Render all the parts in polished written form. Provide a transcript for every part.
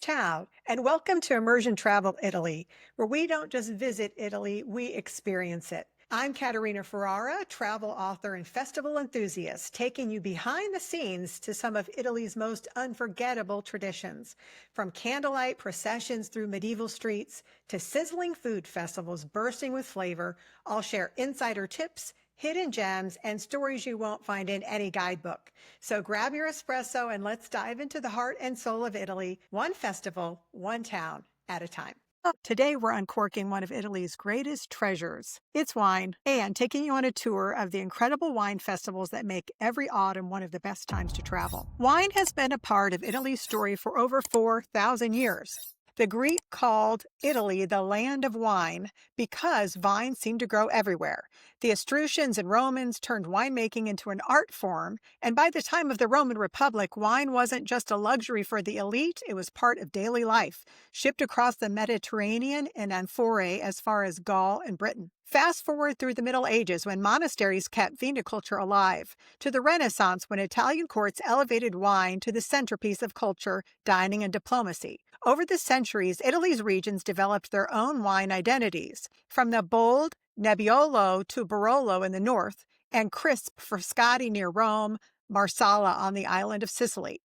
Ciao, and welcome to Immersion Travel Italy, where we don't just visit Italy, we experience it. I'm Katerina Ferrara, travel author and festival enthusiast, taking you behind the scenes to some of Italy's most unforgettable traditions. From candlelight processions through medieval streets to sizzling food festivals bursting with flavor, I'll share insider tips, hidden gems, and stories you won't find in any guidebook. So grab your espresso and let's dive into the heart and soul of Italy, one festival, one town at a time. Today, we're uncorking one of Italy's greatest treasures. It's wine, and taking you on a tour of the incredible wine festivals that make every autumn one of the best times to travel. Wine has been a part of Italy's story for over 4,000 years. The Greek called Italy the land of wine because vines seemed to grow everywhere. The Etruscans and Romans turned winemaking into an art form, and by the time of the Roman Republic, wine wasn't just a luxury for the elite, it was part of daily life, shipped across the Mediterranean in amphorae as far as Gaul and Britain. Fast forward through the Middle Ages when monasteries kept viniculture alive, to the Renaissance when Italian courts elevated wine to the centerpiece of culture, dining, and diplomacy. Over the centuries, Italy's regions developed their own wine identities, from the bold Nebbiolo to Barolo in the north, and crisp Frascati near Rome, Marsala on the island of Sicily.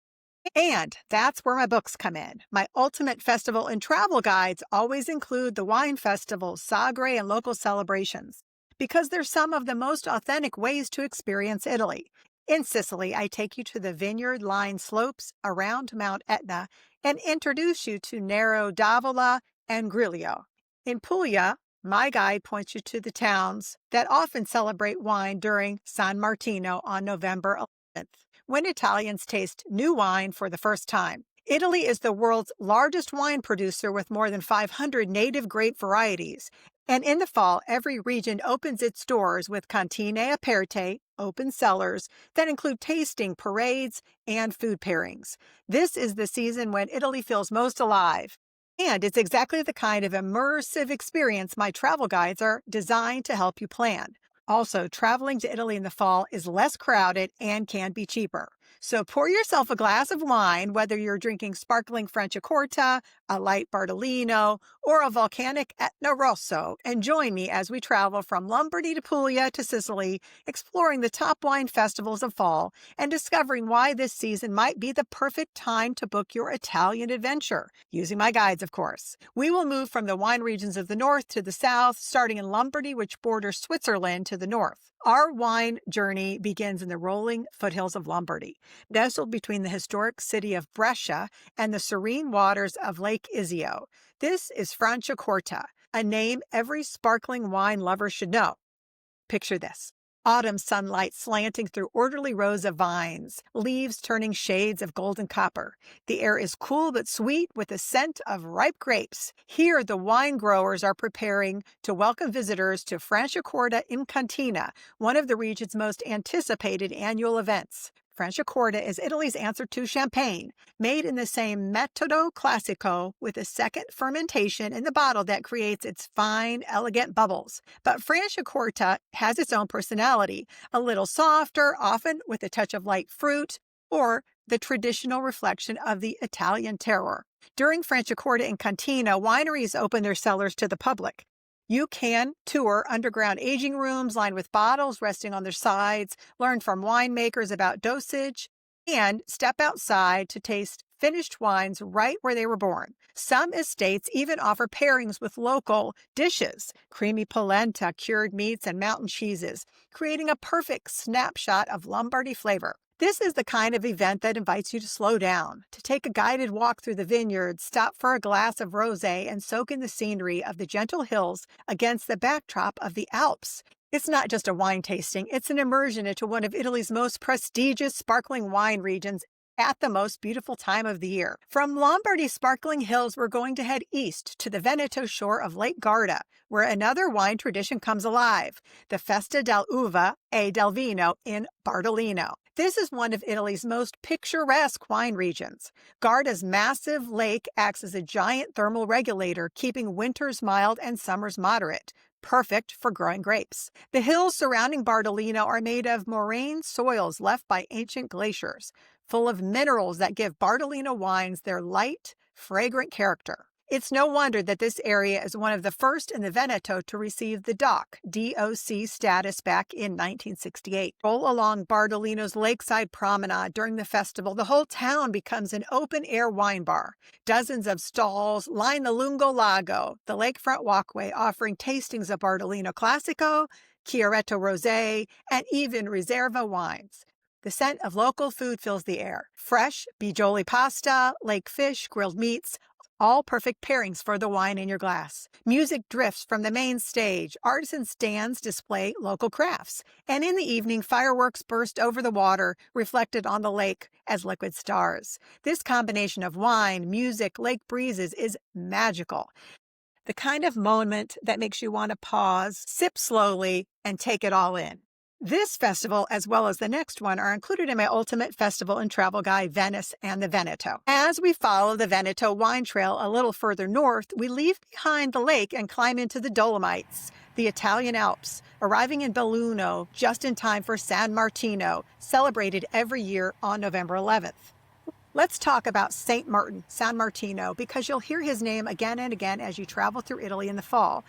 And that's where my books come in. My ultimate festival and travel guides always include the wine festivals, sagre, and local celebrations, because they're some of the most authentic ways to experience Italy. In Sicily, I take you to the vineyard-lined slopes around Mount Etna and introduce you to Nero d'Avola and Griglio. In Puglia, my guide points you to the towns that often celebrate wine during San Martino on November 11th, when Italians taste new wine for the first time. Italy is the world's largest wine producer with more than 500 native grape varieties. And in the fall, every region opens its doors with cantine aperte, open cellars, that include tasting, parades, and food pairings. This is the season when Italy feels most alive. And it's exactly the kind of immersive experience my travel guides are designed to help you plan. Also, traveling to Italy in the fall is less crowded and can be cheaper. So pour yourself a glass of wine, whether you're drinking sparkling Franciacorta, a light Bardolino, or a volcanic Etna Rosso, and join me as we travel from Lombardy to Puglia to Sicily, exploring the top wine festivals of fall and discovering why this season might be the perfect time to book your Italian adventure, using my guides, of course. We will move from the wine regions of the north to the south, starting in Lombardy, which borders Switzerland, to the north. Our wine journey begins in the rolling foothills of Lombardy, nestled between the historic city of Brescia and the serene waters of Lake Iseo. This is Franciacorta, a name every sparkling wine lover should know. Picture this. Autumn sunlight slanting through orderly rows of vines, leaves turning shades of golden copper. The air is cool but sweet with a scent of ripe grapes. Here, the wine growers are preparing to welcome visitors to Franciacorta in Cantina, one of the region's most anticipated annual events. Franciacorta is Italy's answer to champagne, made in the same metodo classico with a second fermentation in the bottle that creates its fine, elegant bubbles. But Franciacorta has its own personality, a little softer, often with a touch of light fruit, or the traditional reflection of the Italian terroir. During Franciacorta in Cantina, wineries open their cellars to the public. You can tour underground aging rooms lined with bottles resting on their sides, learn from winemakers about dosage, and step outside to taste finished wines right where they were born. Some estates even offer pairings with local dishes, creamy polenta, cured meats, and mountain cheeses, creating a perfect snapshot of Lombardy flavor. This is the kind of event that invites you to slow down, to take a guided walk through the vineyards, stop for a glass of rosé, and soak in the scenery of the gentle hills against the backdrop of the Alps. It's not just a wine tasting, it's an immersion into one of Italy's most prestigious sparkling wine regions at the most beautiful time of the year. From Lombardy's sparkling hills, we're going to head east to the Veneto shore of Lake Garda, where another wine tradition comes alive, the Festa dell'Uva e del Vino in Bardolino. This is one of Italy's most picturesque wine regions. Garda's massive lake acts as a giant thermal regulator, keeping winters mild and summers moderate, perfect for growing grapes. The hills surrounding Bardolino are made of moraine soils left by ancient glaciers. full of minerals that give Bardolino wines their light, fragrant character. It's no wonder that this area is one of the first in the Veneto to receive the DOC status back in 1968. Roll along Bardolino's lakeside promenade during the festival, the whole town becomes an open-air wine bar. Dozens of stalls line the Lungo Lago, the lakefront walkway, offering tastings of Bardolino Classico, Chiaretto Rosé, and even Riserva wines. The scent of local food fills the air. Fresh bigioli pasta, lake fish, grilled meats, all perfect pairings for the wine in your glass. Music drifts from the main stage. Artisan stands display local crafts. And in the evening, fireworks burst over the water, reflected on the lake as liquid stars. This combination of wine, music, lake breezes is magical. The kind of moment that makes you want to pause, sip slowly, and take it all in. This festival, as well as the next one, are included in my ultimate festival and travel guide, Venice and the Veneto. As we follow the Veneto wine trail a little further north, we leave behind the lake and climb into the Dolomites, the Italian Alps, arriving in Belluno just in time for San Martino, celebrated every year on November 11th. Let's talk about St. Martin, San Martino, because you'll hear his name again and again as you travel through Italy in the fall.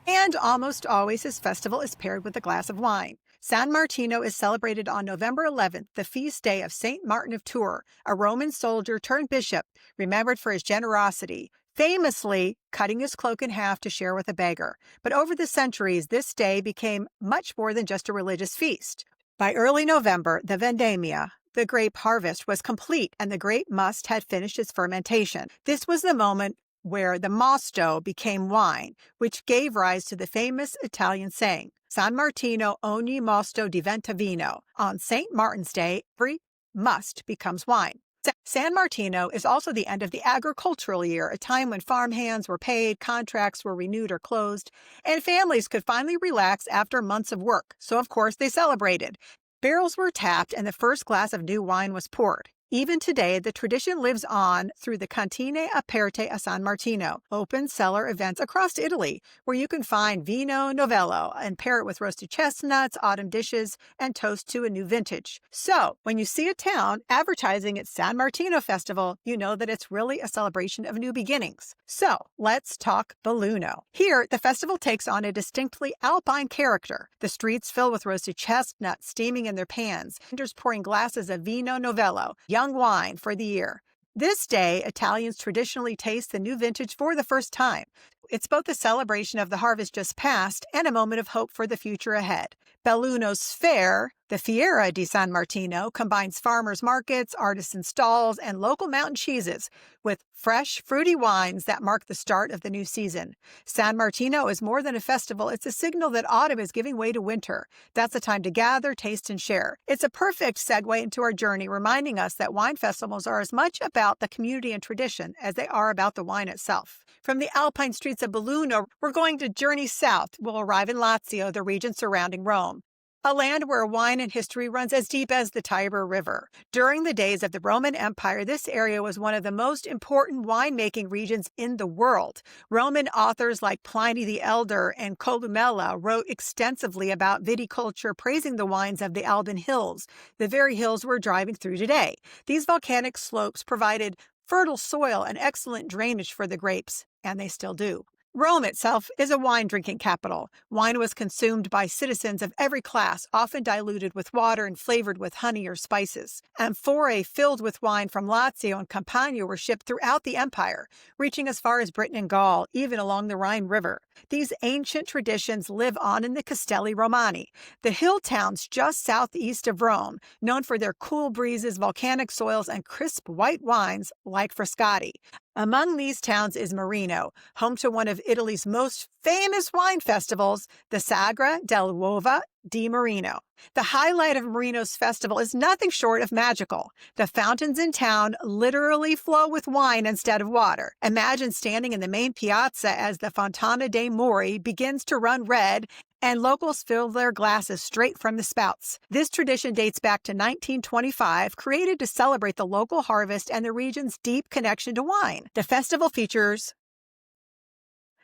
And almost always his festival is paired with a glass of wine. San Martino is celebrated on November 11th, the feast day of St. Martin of Tours, a Roman soldier turned bishop, remembered for his generosity, famously cutting his cloak in half to share with a beggar. But over the centuries, this day became much more than just a religious feast. By early November, the vendemmia, the grape harvest, was complete and the grape must had finished its fermentation. This was the moment where the mosto became wine, which gave rise to the famous Italian saying, San Martino ogni mosto diventa vino. On St. Martin's Day, every must becomes wine. San Martino is also the end of the agricultural year, a time when farm hands were paid, contracts were renewed or closed, and families could finally relax after months of work. So, of course, they celebrated. Barrels were tapped and the first glass of new wine was poured. Even today, the tradition lives on through the Cantine Aperte a San Martino, open cellar events across Italy, where you can find Vino Novello and pair it with roasted chestnuts, autumn dishes, and toast to a new vintage. So, when you see a town advertising its San Martino Festival, you know that it's really a celebration of new beginnings. So, let's talk Belluno. Here, the festival takes on a distinctly alpine character. The streets fill with roasted chestnuts steaming in their pans, vendors pouring glasses of Vino Novello, young wine for the year. This day, Italians traditionally taste the new vintage for the first time. It's both a celebration of the harvest just passed and a moment of hope for the future ahead. Belluno's fair, the Fiera di San Martino, combines farmers' markets, artisan stalls, and local mountain cheeses with fresh, fruity wines that mark the start of the new season. San Martino is more than a festival. It's a signal that autumn is giving way to winter. That's a time to gather, taste, and share. It's a perfect segue into our journey, reminding us that wine festivals are as much about the community and tradition as they are about the wine itself. From the alpine streets of Belluno, we're going to journey south. We'll arrive in Lazio, the region surrounding Rome, a land where wine and history runs as deep as the Tiber River. During the days of the Roman Empire, this area was one of the most important winemaking regions in the world. Roman authors like Pliny the Elder and Columella wrote extensively about viticulture, praising the wines of the Alban Hills, the very hills we're driving through today. These volcanic slopes provided fertile soil and excellent drainage for the grapes, and they still do. Rome itself is a wine-drinking capital. Wine was consumed by citizens of every class, often diluted with water and flavored with honey or spices. Amphorae filled with wine from Lazio and Campania were shipped throughout the empire, reaching as far as Britain and Gaul, even along the Rhine River. These ancient traditions live on in the Castelli Romani, the hill towns just southeast of Rome, known for their cool breezes, volcanic soils, and crisp white wines like Frascati. Among these towns is Marino, home to one of Italy's most famous wine festivals, the Sagra dell'Uva di Marino. The highlight of Marino's festival is nothing short of magical. The fountains in town literally flow with wine instead of water. Imagine standing in the main piazza as the Fontana dei Mori begins to run red and locals fill their glasses straight from the spouts. This tradition dates back to 1925, created to celebrate the local harvest and the region's deep connection to wine. The festival features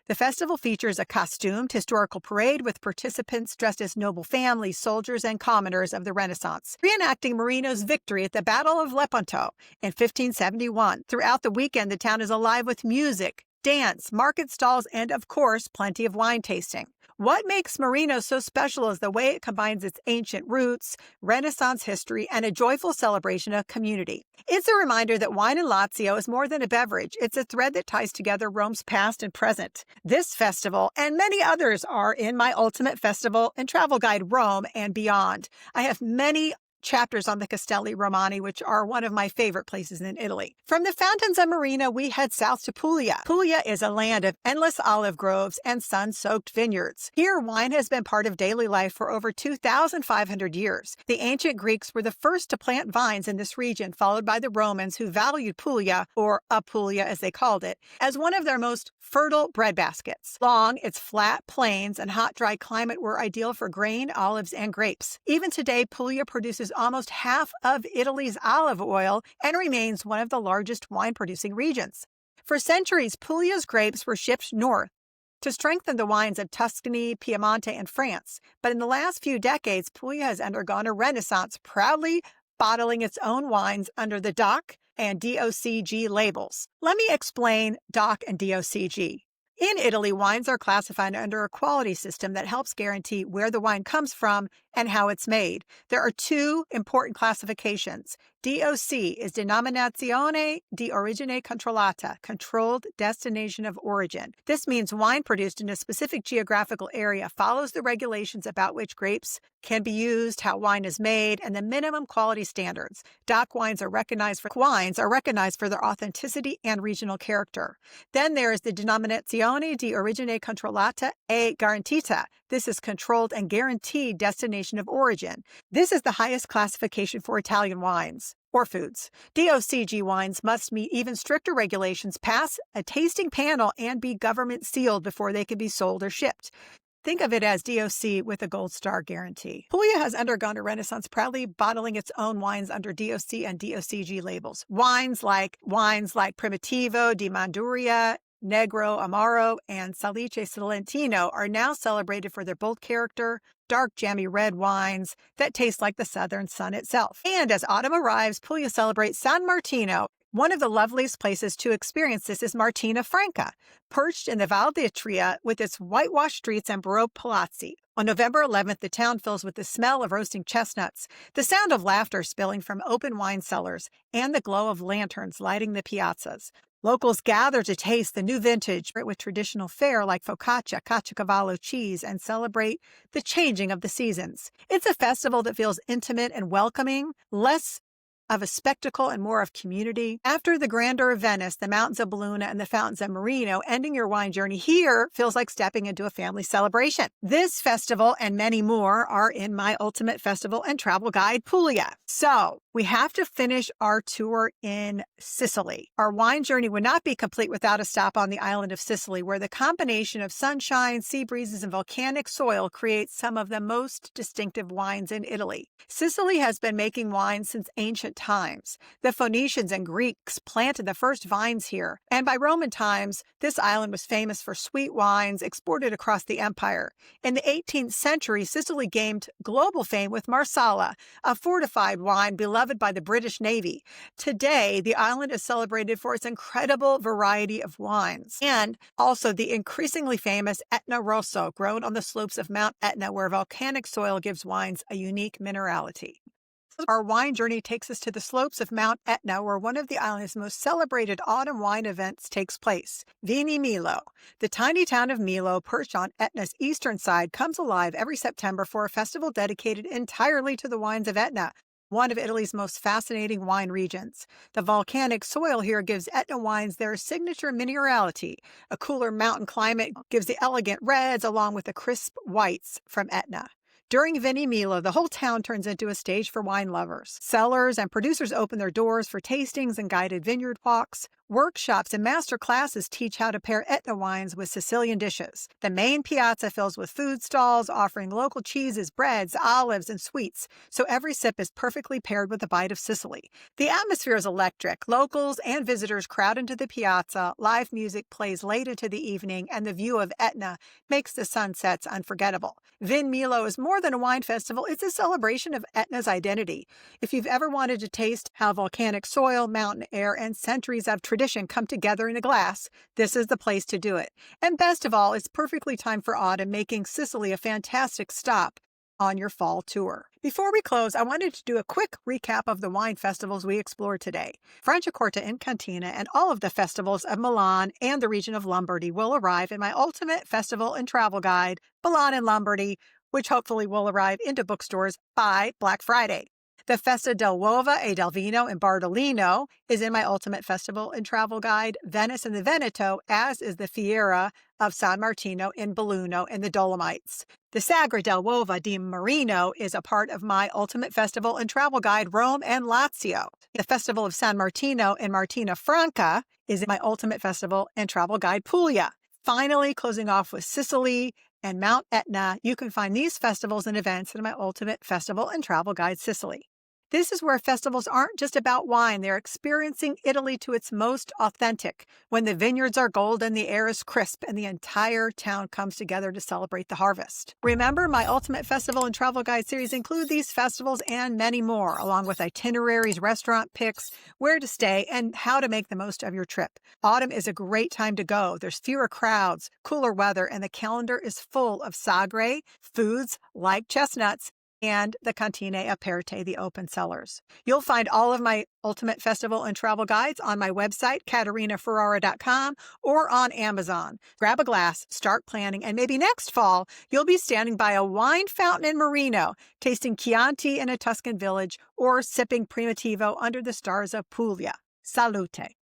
The festival features a costumed historical parade with participants dressed as noble families, soldiers, and commoners of the Renaissance, reenacting Marino's victory at the Battle of Lepanto in 1571. Throughout the weekend, the town is alive with music, dance, market stalls, and, of course, plenty of wine tasting. What makes Marino so special is the way it combines its ancient roots, Renaissance history, and a joyful celebration of community. It's a reminder that wine in Lazio is more than a beverage. It's a thread that ties together Rome's past and present. This festival and many others are in my ultimate festival and travel guide, Rome and Beyond. I have many chapters on the Castelli Romani, which are one of my favorite places in Italy. From the fountains of Marina, we head south to Puglia. Puglia is a land of endless olive groves and sun-soaked vineyards. Here, wine has been part of daily life for over 2,500 years. The ancient Greeks were the first to plant vines in this region, followed by the Romans, who valued Puglia, or Apulia as they called it, as one of their most fertile breadbaskets. Long, its flat plains and hot, dry climate were ideal for grain, olives, and grapes. Even today, Puglia produces almost half of Italy's olive oil and remains one of the largest wine-producing regions. For centuries, Puglia's grapes were shipped north to strengthen the wines of Tuscany, Piemonte, and France. But in the last few decades, Puglia has undergone a renaissance, proudly bottling its own wines under the DOC and DOCG labels. Let me explain DOC and DOCG. In Italy, wines are classified under a quality system that helps guarantee where the wine comes from and how it's made. There are two important classifications. DOC is Denominazione di Origine Controllata, controlled destination of origin. This means wine produced in a specific geographical area follows the regulations about which grapes can be used, how wine is made, and the minimum quality standards. DOC wines are recognized for their authenticity and regional character. Then there is the Denominazione di Origine Controllata e Garantita. This is controlled and guaranteed destination of origin. This is the highest classification for Italian wines or foods. DOCG wines must meet even stricter regulations, pass a tasting panel, and be government sealed before they can be sold or shipped. Think of it as DOC with a gold star guarantee. Puglia has undergone a renaissance, proudly bottling its own wines under DOC and DOCG labels. Wines like Primitivo di Manduria, Negro, Amaro, and Salice Salentino are now celebrated for their bold character, dark, jammy red wines that taste like the southern sun itself. And as autumn arrives, Puglia celebrates San Martino. One of the loveliest places to experience this is Martina Franca, perched in the Val d'Itria with its whitewashed streets and Baroque palazzi. On November 11th, the town fills with the smell of roasting chestnuts, the sound of laughter spilling from open wine cellars, and the glow of lanterns lighting the piazzas. Locals gather to taste the new vintage with traditional fare like focaccia, caciocavallo cheese, and celebrate the changing of the seasons. It's a festival that feels intimate and welcoming, less of a spectacle and more of community. After the grandeur of Venice, the mountains of Belluno, and the fountains of Marino, ending your wine journey here feels like stepping into a family celebration. This festival and many more are in my ultimate festival and travel guide, Puglia. So we have to finish our tour in Sicily. Our wine journey would not be complete without a stop on the island of Sicily, where the combination of sunshine, sea breezes, and volcanic soil creates some of the most distinctive wines in Italy. Sicily has been making wine since ancient times. The Phoenicians and Greeks planted the first vines here, and by Roman times, this island was famous for sweet wines exported across the empire. In the 18th century, Sicily gained global fame with Marsala, a fortified wine beloved by the British Navy. Today, the island is celebrated for its incredible variety of wines, and also the increasingly famous Etna Rosso, grown on the slopes of Mount Etna, where volcanic soil gives wines a unique minerality. Our wine journey takes us to the slopes of Mount Etna, where one of the island's most celebrated autumn wine events takes place. Vini Milo. The tiny town of Milo, perched on Etna's eastern side, comes alive every September for a festival dedicated entirely to the wines of Etna, one of Italy's most fascinating wine regions. The volcanic soil here gives Etna wines their signature minerality. A cooler mountain climate gives the elegant reds along with the crisp whites from Etna. During Vini Milo, the whole town turns into a stage for wine lovers. Cellars and producers open their doors for tastings and guided vineyard walks. Workshops and master classes teach how to pair Etna wines with Sicilian dishes. The main piazza fills with food stalls offering local cheeses, breads, olives, and sweets, so every sip is perfectly paired with a bite of Sicily. The atmosphere is electric. Locals and visitors crowd into the piazza, live music plays late into the evening, and the view of Etna makes the sunsets unforgettable. Vin Milo is more than a wine festival, it's a celebration of Etna's identity. If you've ever wanted to taste how volcanic soil, mountain air, and centuries of tradition come together in a glass, this is the place to do it. And best of all, it's perfectly timed for autumn, making Sicily a fantastic stop on your fall tour. Before we close, I wanted to do a quick recap of the wine festivals we explored today. Franciacorta and Cantina and all of the festivals of Milan and the region of Lombardy will arrive in my ultimate festival and travel guide, Milan and Lombardy, which hopefully will arrive into bookstores by Black Friday. The Festa dell'Uva e del Vino in Bardolino is in my ultimate festival and travel guide, Venice and the Veneto, as is the Fiera of San Martino in Belluno in the Dolomites. The Sagra dell'Uva di Marino is a part of my ultimate festival and travel guide, Rome and Lazio. The Festival of San Martino in Martina Franca is in my ultimate festival and travel guide, Puglia. Finally, closing off with Sicily and Mount Etna, you can find these festivals and events in my ultimate festival and travel guide, Sicily. This is where festivals aren't just about wine. They're experiencing Italy to its most authentic, when the vineyards are golden, the air is crisp, and the entire town comes together to celebrate the harvest. Remember, my Ultimate Festival and Travel Guide series include these festivals and many more, along with itineraries, restaurant picks, where to stay, and how to make the most of your trip. Autumn is a great time to go. There's fewer crowds, cooler weather, and the calendar is full of sagre, foods like chestnuts, and the Cantina Aperte, the open cellars. You'll find all of my Ultimate Festival and Travel Guides on my website, KaterinaFerrara.com, or on Amazon. Grab a glass, start planning, and maybe next fall, you'll be standing by a wine fountain in Marino, tasting Chianti in a Tuscan village, or sipping Primitivo under the stars of Puglia. Salute!